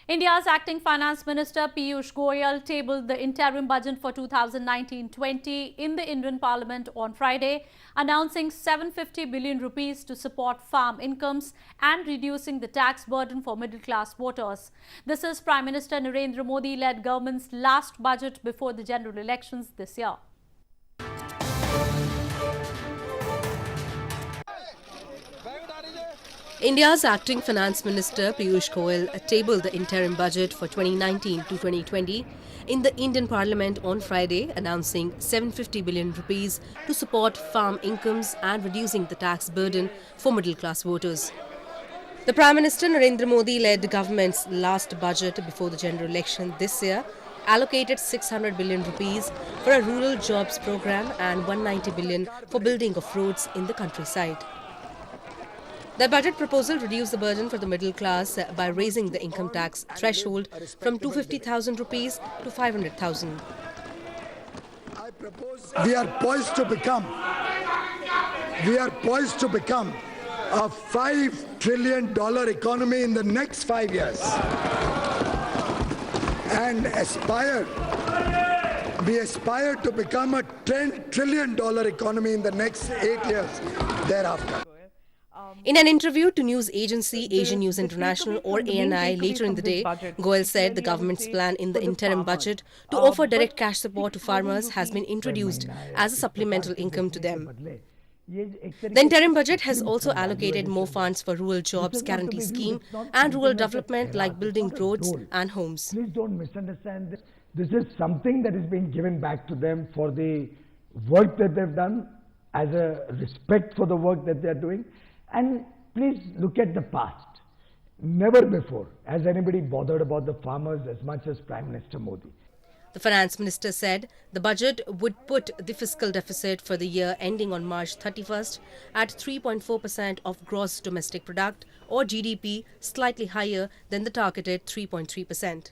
India's acting Finance Minister Piyush Goyal tabled the interim budget for 2019-20 in the Indian Parliament on Friday, announcing 750 billion rupees to support farm incomes and reducing the tax burden for middle-class voters. This is Prime Minister Narendra Modi-led government's last budget before the general elections this year. India's acting Finance Minister Piyush Goyal tabled the interim budget for 2019 to 2020 in the Indian Parliament on Friday, announcing 750 billion rupees to support farm incomes and reducing the tax burden for middle-class voters. The Prime Minister Narendra Modi-led government's last budget before the general election this year allocated 600 billion rupees for a rural jobs program and 190 billion for building of roads in the countryside. The budget proposal reduced the burden for the middle class by raising the income tax threshold from 250,000 rupees to 500,000. We are poised to become a $5 trillion economy in the next 5 years, and we aspire to become a $10 trillion economy in the next 8 years thereafter. In an interview to news agency Asia News International or ANI later in the day, Goyal said the government's plan in the interim budget to offer direct cash support to farmers has been introduced as a supplemental income to them. The interim budget has also allocated more funds for rural jobs guarantee scheme and rural development like building roads and homes. Please don't misunderstand this. This is something that is being given back to them for the work that they've done, as a respect for the work that they're doing. And please look at the past. Never before has anybody bothered about the farmers as much as Prime Minister Modi. The Finance Minister said the budget would put the fiscal deficit for the year ending on March 31st at 3.4% of gross domestic product or GDP, slightly higher than the targeted 3.3%.